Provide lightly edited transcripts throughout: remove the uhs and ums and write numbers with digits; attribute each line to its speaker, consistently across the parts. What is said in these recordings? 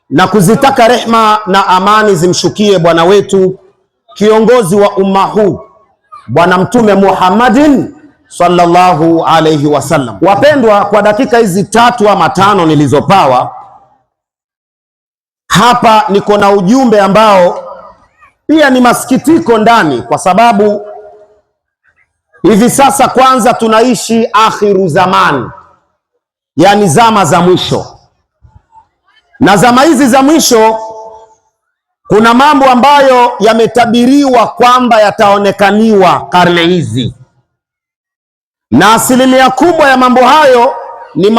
Speaker 1: na kuzitaka rehma na amani zimshukie bwana wetu kiongozi wa umma huu Bwana Mtume Muhammadin sallallahu alayhi wasallam. Wapendwa, kwa dakika hizi 3 ama 5 nilizopawa hapa, niko na ujumbe ambao pia ni masikitiko ndani, kwa sababu hivi sasa kwanza tunaishi akhiru zamani, yani zama za mwisho. Na zama hizi za mwisho kuna mambo ambayo yametabiriwa kwamba yataonekaniwa karne hizi, na asilimia kubwa ya mambo hayo ni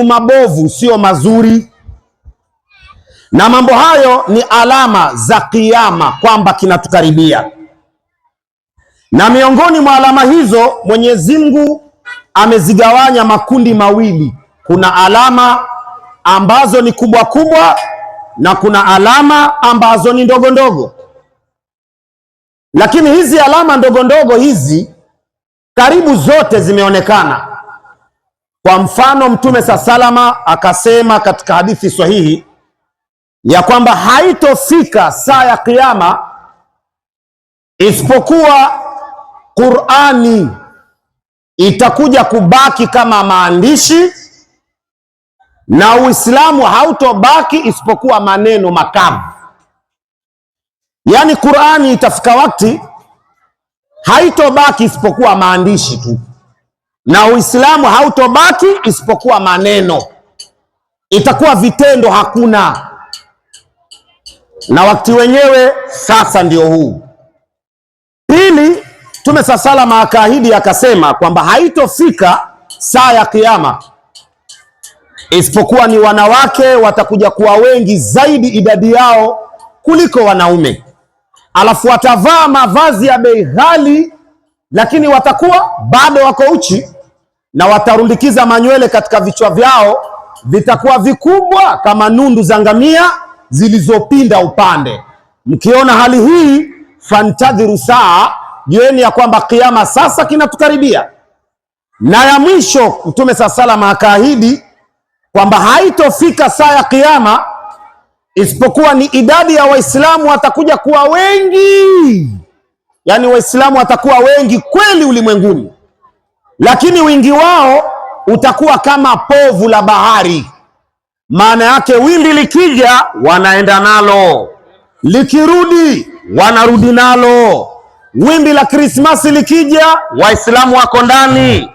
Speaker 1: mabovu, sio mazuri, na mambo hayo ni alama za kiyama kwamba kinatukaribia. Na miongoni mwa alama hizo Mwenyezi Mungu amezigawanya makundi mawili. Kuna alama ambazo ni kubwa kubwa na kuna alama ambazo ni ndogo ndogo. Lakini hizi alama ndogo ndogo hizi karibu zote zimeonekana. Kwa mfano, Mtume salama akasema katika hadithi sahihi ya kwamba haitofika saa ya kiyama isipokuwa Qur'ani itakuja kubaki kama maandishi na Uislamu hautobaki isipokuwa maneno makavu. Yaani Qur'ani itafika wakati haitobaki isipokuwa maandishi tu, na Uislamu hautobaki isipokuwa maneno, itakuwa vitendo hakuna. Na wakati wenyewe sasa ndio huu. Pili, Mtume salama akaahidi akasema kwamba haitofika saa ya kiyama isipokuwa ni wanawake watakuja kuwa wengi zaidi idadi yao kuliko wanaume, alafu watavaa mavazi ya bei ghali, lakini watakuwa bado wako uchi, na watarundikiza manywele katika vichwa vyao, vitakuwa vikubwa kama nundu za ngamia zilizopinda upande. Mkiona hali hii, fantadhiru saa, jueni ya kwamba kiyama sasa kinatukaribia. Na ya mwisho, Mtume salama akaahidi kwamba haitofika saa ya kiyama isipokuwa ni idadi ya Waislamu watakuja kuwa wengi, yaani Waislamu watakuwa wengi kweli ulimwenguni, lakini wingi wao utakuwa kama povu la bahari. Maana yake wimbi likija wanaenda nalo, likirudi wanarudi nalo. Wimbi la Krismasi likija, Waislamu wako ndani.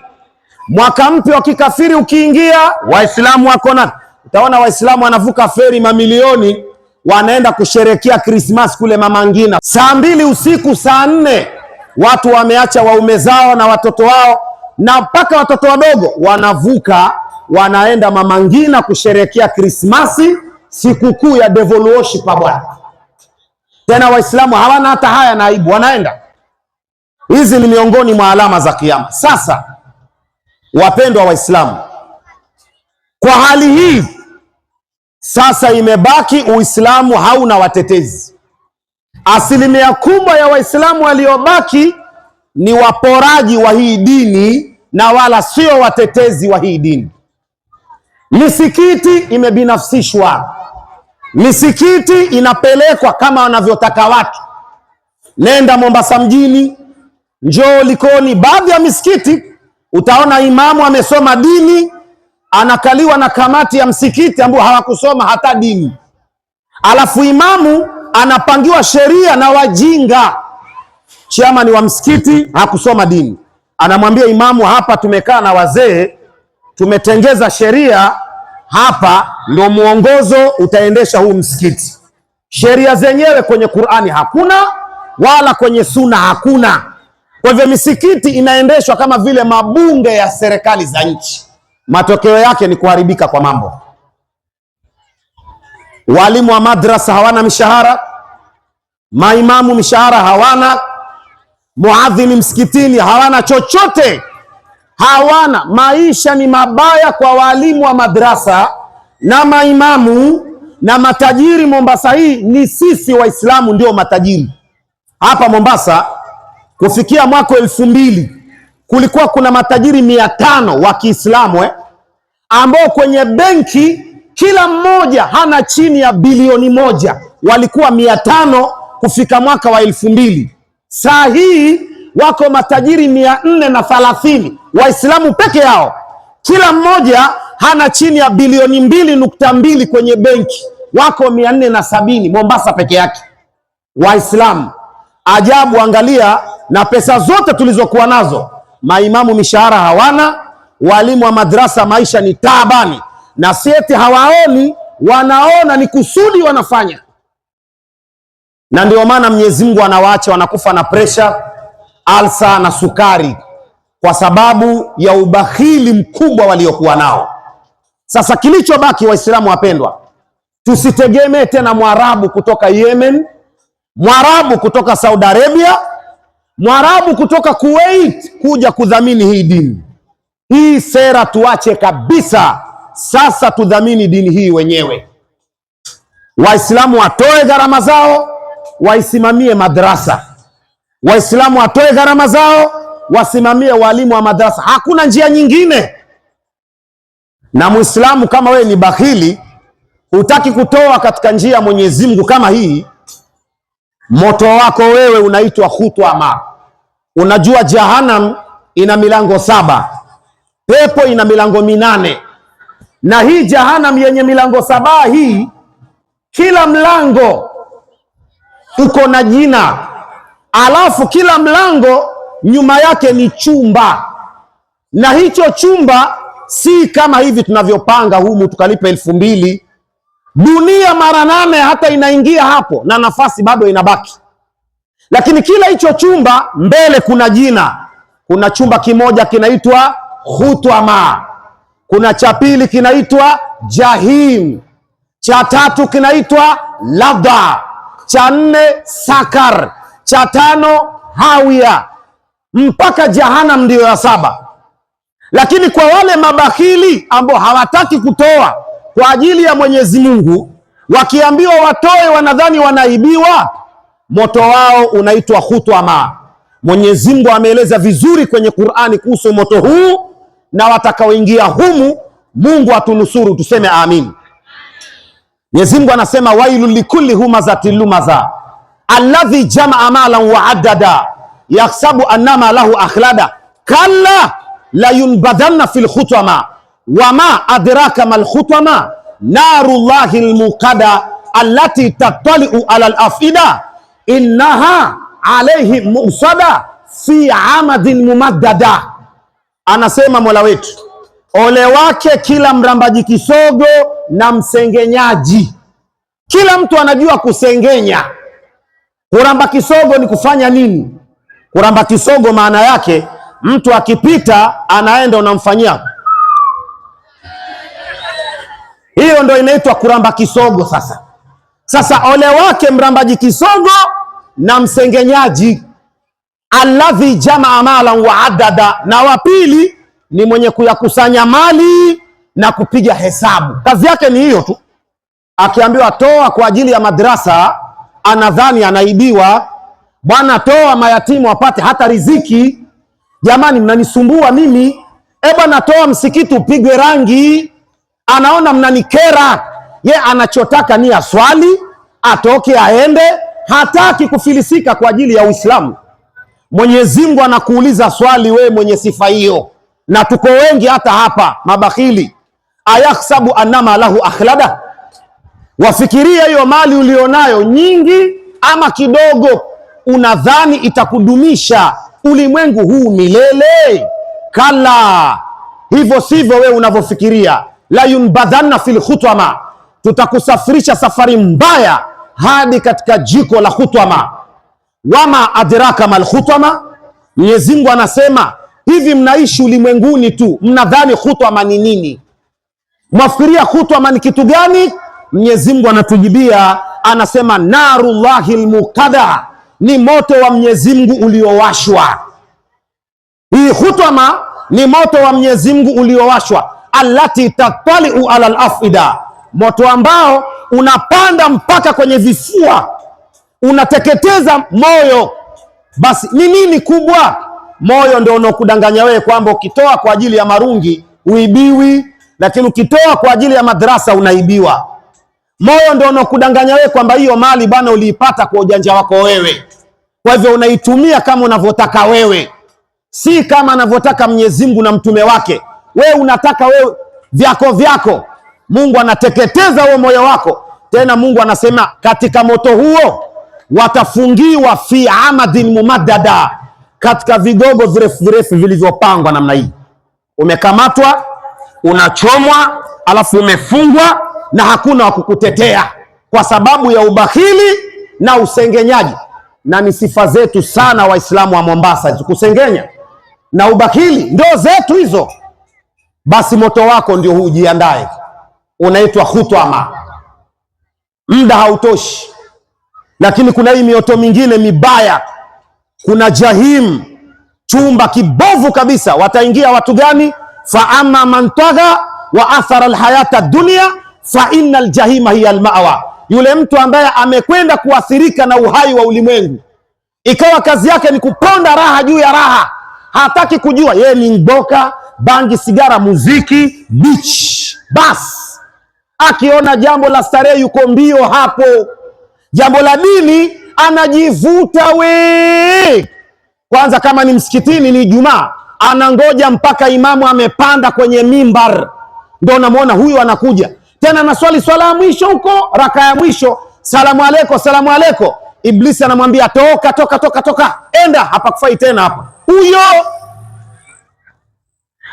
Speaker 1: Mwaka mpya wa kikafiri ukiingia, Waislamu wako na. Utaona Waislamu wanavuka feri mamilioni, wanaenda kusherekea Krismasi kule Mama Ngina. Saa 2 usiku, saa 4 watu wameacha waume zao na watoto wao, na mpaka watoto wadogo wanavuka, wanaenda Mama Ngina kusherekea Krismasi, sikukuu ya devil worship Bwana. Tena Waislamu hawana hata haya na aibu, wanaenda. Hizi ni miongoni mwa alama za kiyama. Sasa wapendwa Waislamu, kwa hali hii sasa imebaki Uislamu hauna watetezi. Asilimia kubwa ya Waislamu waliobaki ni waporaji wa hii dini na wala sio watetezi wa hii dini. Misikiti imebinafsishwa, misikiti inapelekwa kama wanavyotaka watu. Nenda Mombasa mjini, njoo Likoni, baadhi ya misikiti utaona imamu amesoma dini, anakaliwa na kamati ya msikiti ambao hawakusoma hata dini. Alafu imamu anapangiwa sheria na wajinga. Chairman wa msikiti hakusoma dini, anamwambia imamu, hapa tumekaa na wazee, tumetengeza sheria hapa, ndio muongozo utaendesha huu msikiti. Sheria zenyewe kwenye Qur'ani hakuna, wala kwenye Sunna hakuna. Kwa hivyo misikiti inaendeshwa kama vile mabunge ya serikali za nchi. Matokeo yake ni kuharibika kwa mambo. Walimu wa madrasa hawana mishahara, maimamu mishahara hawana, muadhini msikitini hawana chochote, hawana. Maisha ni mabaya kwa walimu wa madrasa na maimamu na matajiri. Mombasa hii ni sisi Waislamu ndio matajiri. Hapa Mombasa kufikia mwaka 2000 kulikuwa kuna matajiri 500 wa Kiislamu ambao kwenye benki kila mmoja hana chini ya bilioni moja. Walikuwa 500 kufika mwaka wa 2000. Saa hii wako matajiri 430 Waislamu peke yao, kila mmoja hana chini ya bilioni 2.2 kwenye benki, wako 470 Mombasa peke yake Waislamu. Ajabu, angalia, na pesa zote tulizokuwa nazo, maimamu mishahara hawana, walimu wa madrasa maisha ni taabani, na sieti hawaoni, wanaona ni kusudi wanafanya. Na ndio maana Mwenyezi Mungu anawaacha wanakufa na presha, alsa na sukari, kwa sababu ya ubakhili mkubwa waliokuwa nao. Sasa kilichobaki, Waislamu wapendwa, tusitegemee tena Mwarabu kutoka Yemen, Mwarabu kutoka Saudi Arabia, Mwarabu kutoka Kuwait kuja kudhamini hii dini. Hii sera tuache kabisa. Sasa tudhamini dini hii wenyewe. Waislamu watoe gharama zao, waisimamie madrasa. Waislamu watoe gharama zao, wasimamie walimu wa madrasa. Hakuna njia nyingine. Na Muislamu, kama wewe ni bakhili, hutaki kutoa katika njia ya Mwenyezi Mungu kama hii, moto wako wewe unaitwa khutwama. Unajua Jahannam ina milango 7, pepo ina milango 8. Na hii Jahannam yenye milango 7 hii, kila mlango uko na jina, alafu kila mlango nyuma yake ni chumba, na hicho chumba si kama hivi tunavyopanga humu tukalipa 2000. Dunia mara 8 hata inaingia hapo, na nafasi bado inabaki. Lakini kila hicho chumba mbele kuna jina. Kuna chumba kimoja kinaitwa khutwama, kuna cha pili kinaitwa jahim, cha 3 kinaitwa ladha, cha 4 sakar, cha 5 hawia, mpaka Jahannam ndio ya 7. Lakini kwa wale mabakhili ambao hawataki kutoa kwa ajili ya Mwenyezi Mungu, wakiambiwa watoe wanadhani wanaibiwa, moto wao unaitwa khutwama. Mwenyezi Mungu ameeleza vizuri kwenye Qur'ani kuhusu moto huu, na watakaoingia humu, Mungu atunusuru, tuseme amin. Mwenyezi Mungu anasema wailul likulli humazatil lumaza alladhi jamaa malan wa addada yahsabu annama lahu akhlada kalla la yunbadanna fil khutwama wama adraka mal khutwama narullahi almuqada allati tattali'u ala al-afida innaha alayhi musada fi amadin mumaddada. Anasema Mola wetu, ole wake kila mrambaji kisogo na msengenyaji. Kila mtu anajua kusengenya. Kuramba kisogo ni kufanya nini? Kuramba kisogo maana yake mtu akipita anaenda unamfanyia. Hiyo ndio inaitwa kuramba kisogo. Sasa ole wake mrambaji kisogo na msengenyaji, alladhi jamaa malan wa addada, na wa pili ni mwenye kuyakusanya mali na kupiga hesabu. Kazi yake ni hiyo tu. Akiambiwa toa kwa ajili ya madrasa, anadhani anaibiwa. Bwana, toa mayatimu wapate hata riziki. Jamani, mnanisumbua mimi. Bwana, toa msikiti upigwe rangi. Anaona mnanikera. Ye anachotaka ni aswali, atoke aende, hataki kufilisika kwa ajili ya Uislamu. Mwenyezi Mungu anakuuliza swali, wewe mwenye sifa hiyo, na tuko wengi hata hapa mabakhili. Ayahsabu annama lahu akhlada, wafikiria hiyo mali ulionayo nyingi ama kidogo, unadhani itakudumisha ulimwengu huu milele? Kala, hivyo sivyo wewe unavyofikiria. La yunbadhanna fil khutwama, tutakusafirisha safari mbaya hadi katika jiko la khutwama. Wama adraka mal khutwama, Mwenyezi Mungu anasema hivi, mnaishi ulimwenguni tu, mnadhani khutwama ni nini? Mwafikiria khutwama ni kitu gani? Mwenyezi Mungu anatujibia, anasema narullahi almuqada, ni moto wa Mwenyezi Mungu uliowashwa. Hii khutwama ni moto wa Mwenyezi Mungu uliowashwa, allati tattali'u ala al-afida, moto ambao unapanda mpaka kwenye vifua, unateketeza moyo. Basi ni nini kubwa? Moyo ndio unaokudanganya wewe kwamba ukitoa kwa ajili ya marungi uibiwi, lakini ukitoa kwa ajili ya madrasa unaibiwa. Moyo ndio unakudanganya wewe kwamba hiyo mali bwana uliipata kwa ujanja wako wewe, kwa hivyo unaitumia kama unavyotaka wewe, si kama anavyotaka Mwenyezi Mungu na mtume wake. Wewe unataka wewe vyako. Mungu anateketeza huo moyo wako. Tena Mungu anasema katika moto huo watafungiwa fi amadin mumaddada, katika vigogo virefu vilivyopangwa namna hii. Umekamatwa, unachomwa, alafu umefungwa na hakuna wa kukutetea kwa sababu ya ubakhili na usengenyaji. Na ni sifa zetu sana Waislamu wa Mombasa, kusengenya na ubakhili ndio zetu hizo. Basi moto wako ndio huu, jiandae, unaitwa khutama. Muda hautoshi, lakini kuna hii mioto mingine mibaya. Kuna jahim, chumba kibovu kabisa. Wataingia watu gani? Fa amma man tagha wa athara alhayata dunya fa innal jahima hiya almawa, yule mtu ambaye amekwenda kuathirika na uhai wa ulimwengu, ikawa kazi yake ni kuponda raha juu ya raha, hataki kujua yeye ni mboka, bangi, sigara, muziki, beach. Bas akiona jambo la starehe yuko mbio hapo, jambo la dini anajivuta we. Kwanza kama ni msikitini, ni Ijumaa, anangoja mpaka imamu amepanda kwenye mimbar ndio unamwona huyu anakuja. Tena na swala ya mwisho huko, raka ya mwisho, salamu alaykum. Iblisi anamwambia toka, enda, hapa kufai tena hapa huyo.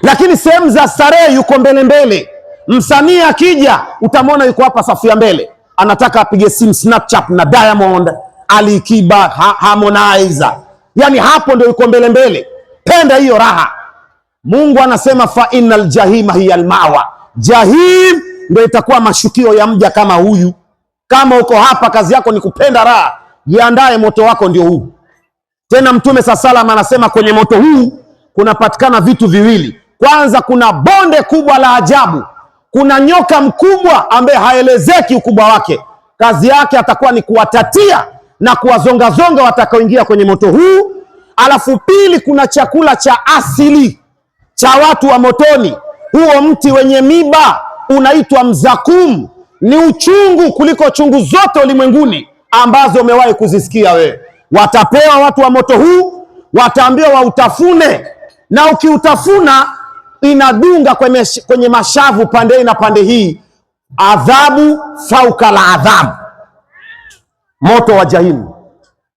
Speaker 1: Lakini sehemu za starehe yuko mbele. Msanii akija utamwona yuko hapa safu ya mbele, anataka apige simu Snapchat na Diamond, Ali Kiba, Harmonize. Yani hapo ndio yuko mbele. Penda hiyo raha. Mungu anasema fa innal jahima hiya almawa, jahim ndio itakuwa mashukio ya mja kama huyu. Kama uko hapa kazi yako ni kupenda raha, jiandae, moto wako ndio huu. Tena Mtume sallallahu anasema kwenye moto huu kunapatikana vitu viwili. Kwanza kuna bonde kubwa la ajabu, kuna nyoka mkubwa ambaye haelezeki ukubwa wake. Kazi yake atakuwa ni kuwatatia na kuwazongazonga watakaoingia kwenye moto huu. Alafu pili, kuna chakula cha asili cha watu wa motoni. Huo mti wenye miba unaitwa mzakum, ni uchungu kuliko chungu zote ulimwenguni ambazo umewahi kuzisikia wewe. Watapewa watu wa moto huu, wataambiwa wautafune, na ukiutafuna inadunga kwenye mashavu pande hii na pande hii. Adhabu fauka la adhabu, moto wa jahimu.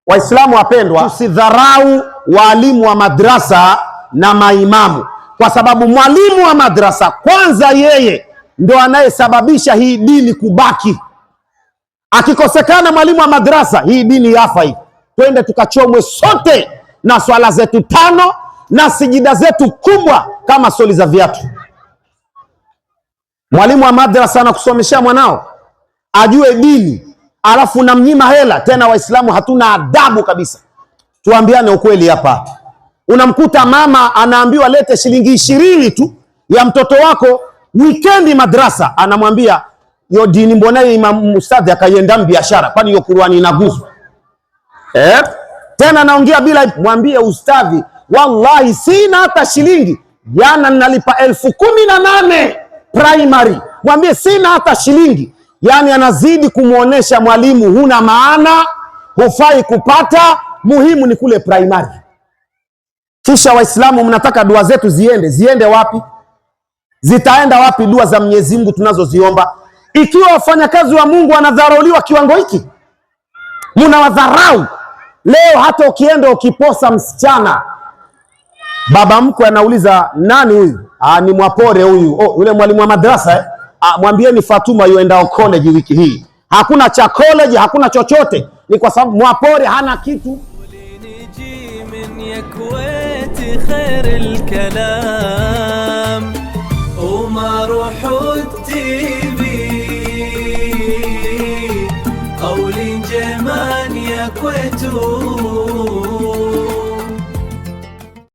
Speaker 1: Waislamu wapendwa, tusidharau walimu wa madrasa na maimamu, kwa sababu mwalimu wa madrasa kwanza yeye ndo anayesababisha hii dini kubaki. Akikosekana mwalimu wa madrasa, hii dini yafa hii. Twende tukachomwe sote na swala zetu 5 na sijida zetu kubwa kama soli za viatu. Mwalimu wa madrasa anakusomesha mwanao ajue dini, alafu namnyima hela. Tena Waislamu hatuna adabu kabisa, tuambiane ukweli hapa. Unamkuta mama anaambiwa lete shilingi 20 tu ya mtoto wako weekendi madrasa, anamwambia yo dini mbona Imam Ustadhi akaienda biashara, kwani hiyo Qur'ani inaguzwa? Tena naongea bila, mwambie ustadhi wallahi sina hata shilingi, jana nalipa 18,000 primary, mwambie sina hata shilingi. Yani anazidi kumuonesha mwalimu huna maana, hufai kupata, muhimu ni kule primary. Kisha Waislamu mnataka dua zetu ziende wapi? Zitaenda wapi dua za Mwenyezi Mungu tunazoziomba ikiwa wafanyakazi wa Mungu wanadharauliwa kiwango hiki? Mnawadharau. Leo hata ukienda ukiposa msichana, baba mkwe anauliza nani huyu? Ni Mwapore huyu. Yule mwalimu wa madrasa mwambieni Fatuma yuenda college wiki hii. Hakuna cha college, hakuna chochote, ni kwa sababu Mwapore hana kitu.
Speaker 2: قول جمان يا كويتو